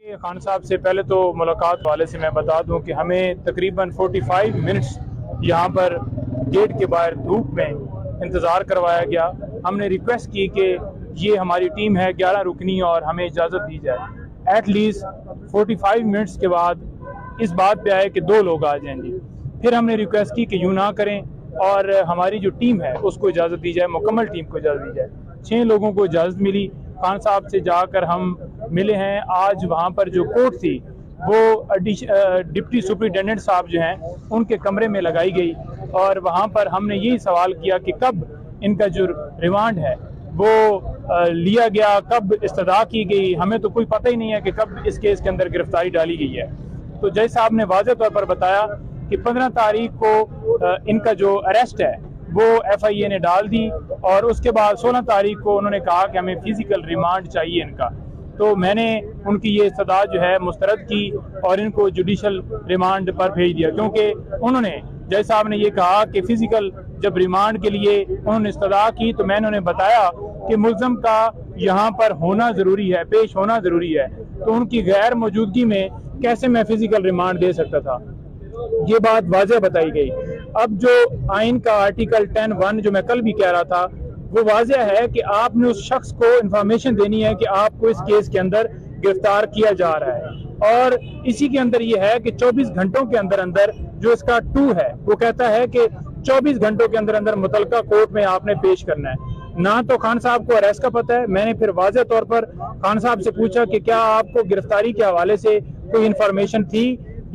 खान साहब से पहले तो मुलाकात वाले से मैं बता दूं कि हमें तकरीबन 45 मिनट्स यहाँ पर गेट के बाहर धूप में इंतज़ार करवाया गया। हमने रिक्वेस्ट की कि ये हमारी टीम है 11 रुकनी और हमें इजाज़त दी जाए। एटलीस्ट 45 मिनट्स के बाद इस बात पे आए कि 2 लोग आ जाएंगे। फिर हमने रिक्वेस्ट की कि यूँ ना करें और हमारी जो टीम है उसको इजाज़त दी जाए, मुकम्मल टीम को इजाज़त दी जाए। 6 लोगों को इजाज़त मिली। खान साहब से जाकर हम मिले हैं। आज वहाँ पर जो कोर्ट थी वो डिप्टी सुपरिटेंडेंट साहब जो हैं उनके कमरे में लगाई गई और वहाँ पर हमने यही सवाल किया कि कब इनका जो रिमांड है वो लिया गया, कब इस्तदा की गई। हमें तो कोई पता ही नहीं है कि कब इस केस के अंदर गिरफ्तारी डाली गई है। तो जज साहब ने वाज़ेह तौर पर बताया कि 15 तारीख को इनका जो अरेस्ट है वो FIA ने डाल दी और उसके बाद 16 तारीख को उन्होंने कहा कि हमें फिजिकल रिमांड चाहिए इनका। तो मैंने उनकी ये इस्तदा जो है मुस्तरद की और इनको जुडिशल रिमांड पर भेज दिया, क्योंकि उन्होंने जज साहब ने ये कहा कि फिजिकल जब रिमांड के लिए उन्होंने इस्तदा की तो मैंने उन्हें बताया कि मुल्ज़म का यहाँ पर होना ज़रूरी है, पेश होना ज़रूरी है। तो उनकी गैर मौजूदगी में कैसे मैं फिजिकल रिमांड दे सकता था, ये बात वाज़ेह बताई गई। अब जो आइन का आर्टिकल 10(1) जो मैं कल भी कह रहा था वो वाज़ेह है कि आपने उस शख्स को इंफॉर्मेशन देनी है कि आपको इस केस के अंदर गिरफ्तार किया जा रहा है और इसी के अंदर ये है कि 24 घंटों के अंदर अंदर जो इसका 2 है वो कहता है कि 24 घंटों के अंदर अंदर मुतलका कोर्ट में आपने पेश करना है। ना तो खान साहब को अरेस्ट का पता है। मैंने फिर वाज़ेह तौर पर खान साहब से पूछा कि क्या आपको गिरफ्तारी के हवाले से कोई इंफॉर्मेशन थी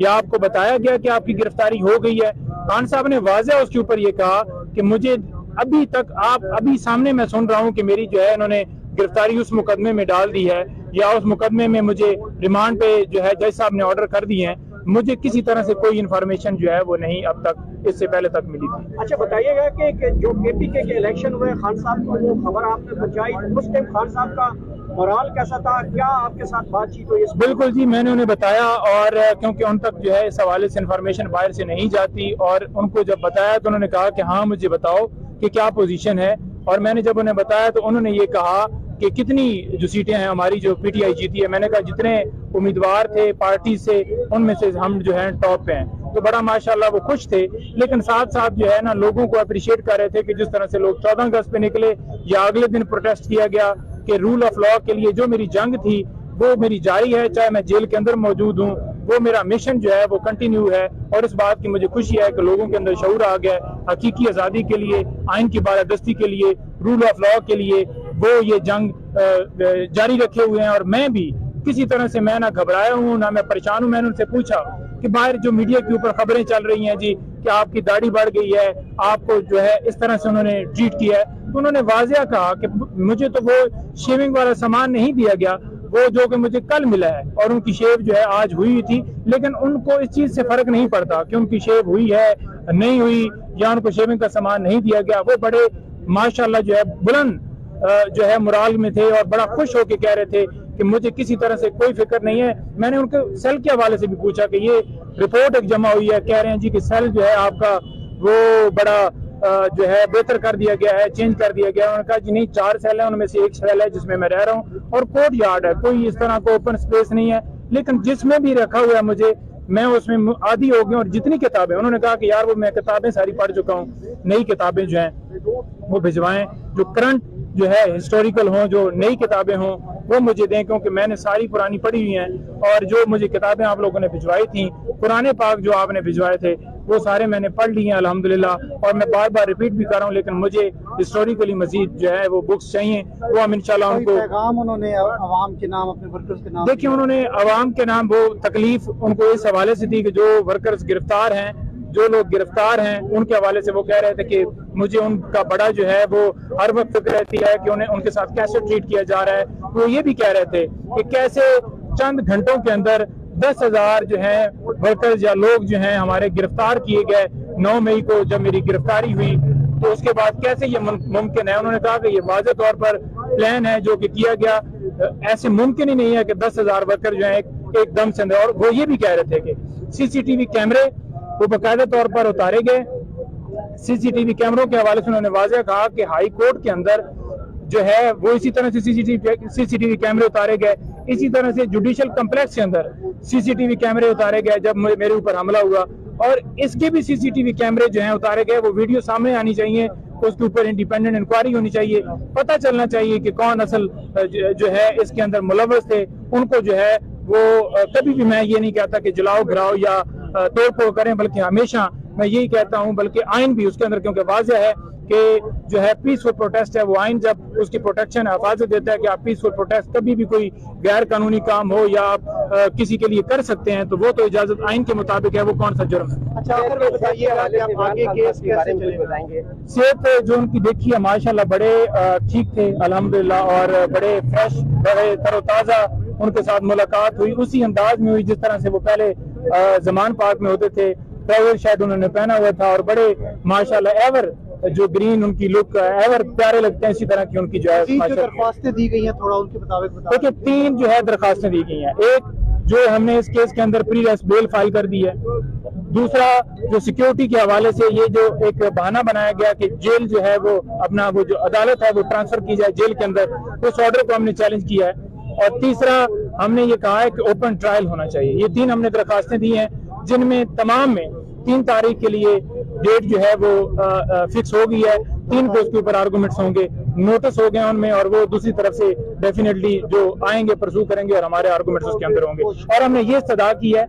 या आपको बताया गया कि आपकी गिरफ्तारी हो गई है। खान साहब ने वाज़ेह उसके ऊपर ये कहा कि मुझे अभी तक अभी सामने मैं सुन रहा हूं कि मेरी जो है इन्होंने गिरफ्तारी उस मुकदमे में डाल दी है या उस मुकदमे में मुझे रिमांड पे जो है जज साहब ने ऑर्डर कर दिए हैं। मुझे किसी तरह से कोई इन्फॉर्मेशन जो है वो नहीं अब तक इससे पहले तक मिली थी। अच्छा बताइएगा कि जो KPK के इलेक्शन हुए खान साहब को वो खबर आपने पहुंचाई, उस टाइम खान साहब का मोराल कैसा था, क्या आपके साथ बातचीत हुई? बिल्कुल जी, मैंने उन्हें बताया और क्योंकि उन तक जो है इस हवाले से इन्फॉर्मेशन बाहर से नहीं जाती और उनको जब बताया तो उन्होंने कहा कि हाँ मुझे बताओ कि क्या पोजीशन है। और मैंने जब उन्हें बताया तो उन्होंने ये कहा कि कितनी जो सीटें हैं हमारी जो PTI जीती है। मैंने कहा जितने उम्मीदवार थे पार्टी से उनमें से हम जो है टॉप पे हैं। तो बड़ा माशाल्लाह वो खुश थे, लेकिन साथ साथ जो है ना लोगों को अप्रिशिएट कर रहे थे कि जिस तरह से लोग 14 अगस्त पे निकले या अगले दिन प्रोटेस्ट किया गया कि रूल ऑफ लॉ के लिए जो मेरी जंग थी वो मेरी जारी है, चाहे मैं जेल के अंदर मौजूद हूँ, वो मेरा मिशन जो है वो कंटिन्यू है। और इस बात की मुझे खुशी है कि लोगों के अंदर शऊर आ गया हकीकी आज़ादी के लिए, आइन की बालादस्ती के लिए, रूल ऑफ लॉ के लिए वो ये जंग जारी रखे हुए हैं। और मैं भी किसी तरह से मैं ना घबराया हूँ ना मैं परेशान हूँ। मैंने उनसे पूछा कि बाहर जो मीडिया के ऊपर खबरें चल रही हैं जी कि आपकी दाढ़ी बढ़ गई है, आपको जो है इस तरह से उन्होंने ट्रीट किया है, तो उन्होंने वाज़ेह कहा कि मुझे तो वो शेविंग वाला सामान नहीं दिया गया, वो जो कि मुझे कल मिला है और उनकी शेव जो है आज हुई थी, लेकिन उनको इस चीज से फर्क नहीं पड़ता कि उनकी शेव हुई है नहीं हुई या उनको शेविंग का सामान नहीं दिया गया। वो बड़े माशाल्लाह जो है बुलंद जो है मुराल में थे और बड़ा खुश होकर कह रहे थे कि मुझे किसी तरह से कोई फिक्र नहीं है। मैंने उनके सेल के हवाले से भी पूछा कि ये रिपोर्ट एक जमा हुई है, कह रहे हैं जी कि सेल जो है आपका वो बड़ा जो है बेहतर कर दिया गया है, चेंज कर दिया गया है। उन्होंने कहा जी नहीं 4 सेल है, उनमें से एक सेल है जिसमें मैं रह रहा हूँ और कोर्ट यार्ड है, कोई इस तरह का ओपन स्पेस नहीं है। लेकिन जिसमें भी रखा हुआ है मुझे, मैं उसमें आदी हो गया। और जितनी किताबें, उन्होंने कहा कि यार वो मैं किताबें सारी पढ़ चुका हूँ, नई किताबें जो हैं वो भिजवाएं, जो करंट जो है हिस्टोरिकल हों, जो नई किताबें हों वो मुझे दें, क्योंकि मैंने सारी पुरानी पढ़ी हुई हैं। और जो मुझे किताबें आप लोगों ने भिजवाई थी, कुरान पाक जो आपने भिजवाए थे वो सारे मैंने पढ़ लिए हैं अल्हम्दुलिल्लाह। और मैं बार बार रिपीट भी कर रहा हूँ, लेकिन मुझे हिस्टोरिकली मजीद जो है वो बुक्स चाहिए, वो हम इंशाल्लाह उनको पैगाम उन्होंने अवाम के नाम, अपने वर्कर्स के नाम, देखिए उन्होंने अवाम के नाम वो तकलीफ उनको इस हवाले से दी कि जो वर्कर्स गिरफ्तार हैं, जो लोग गिरफ्तार हैं उनके हवाले से वो कह रहे थे कि मुझे उनका बड़ा जो है वो हर वक्त फिक्र रहती है कि उन्हें उनके साथ कैसे ट्रीट किया जा रहा है। वो ये भी कह रहे थे कि कैसे चंद घंटों के अंदर 10,000 जो हैं वर्कर्स या लोग जो हैं हमारे गिरफ्तार किए गए। 9 मई को जब मेरी गिरफ्तारी हुई तो उसके बाद कैसे ये मुमकिन है। उन्होंने कहा कि ये वाज़ेह तौर पर प्लान है जो कि किया गया, ऐसे मुमकिन ही नहीं है कि 10,000 वर्कर जो है एकदम से। और वो ये भी कह रहे थे कि CCTV कैमरे वो बाकायदा तौर पर उतारे गए। CCTV कैमरों के हवाले से उन्होंने वाज़ेह कहा कि हाई कोर्ट के अंदर जो है वो इसी तरह से CCTV कैमरे उतारे गए। इसी तरह से जुडिशल कम्प्लेक्स के अंदर सीसीटीवी कैमरे उतारे गए जब मेरे ऊपर हमला हुआ, और इसके भी सीसीटीवी कैमरे जो हैं उतारे गए, वो वीडियो सामने आनी चाहिए, उसके ऊपर इंडिपेंडेंट इंक्वायरी होनी चाहिए, पता चलना चाहिए कि कौन असल जो है इसके अंदर मुलव्वस थे। उनको जो है वो कभी भी मैं ये नहीं कहता कि जलाओ गिराओ या तोड़ फोड़ करें, बल्कि हमेशा मैं यही कहता हूं, बल्कि आइन भी उसके अंदर क्योंकि वाज़ेह है कि जो है पीसफुल प्रोटेस्ट है, वो आइन जब उसकी प्रोटेक्शन हिफाजत देता है कि आप पीसफुल प्रोटेस्ट कभी भी कोई गैर कानूनी काम हो या आप किसी के लिए कर सकते हैं, तो वो तो इजाजत आइन के मुताबिक है, वो कौन सा जुर्म है। अच्छा, आखिर में बताइएगा कि आप आगे केस कैसे चलेंगे? सेहत जो उनकी देखी है माशाल्लाह बड़े ठीक थे अल्हम्दुलिल्लाह, और बड़े फ्रेश, बड़े तरोताज़ा उनके साथ मुलाकात हुई, उसी अंदाज में हुई जिस तरह से वो पहले जमान पार्क में होते थे। ट्राउजर शायद उन्होंने पहना हुआ था और बड़े माशाल्लाह एवर जो ग्रीन उनकी लुक एवर प्यारे लगते हैं, इसी तरह की उनकी जो है दरख्वास्तें दी गई हैं, थोड़ा उनके मुताबिक बताओ। देखिए 3 जो है दरखास्तें दी गई हैं। एक जो हमने इस केस के अंदर प्री अरेस्ट बेल फाइल कर दी है। दूसरा जो सिक्योरिटी के हवाले से ये जो एक बहाना बनाया गया कि जेल जो है वो अपना वो जो अदालत है वो ट्रांसफर की जाए जेल के अंदर, उस ऑर्डर को हमने चैलेंज किया है। और तीसरा हमने ये कहा है कि ओपन ट्रायल होना चाहिए। ये 3 हमने दरखास्तें दी हैं, जिनमें तमाम में 3 तारीख के लिए डेट जो है वो फिक्स हो गई है। 3 को उसके ऊपर आर्गूमेंट्स होंगे, नोटिस हो गए उनमें, और वो दूसरी तरफ से डेफिनेटली जो आएंगे परसू करेंगे और हमारे आर्गूमेंट्स उसके अंदर होंगे। और हमने ये इस्तदा की है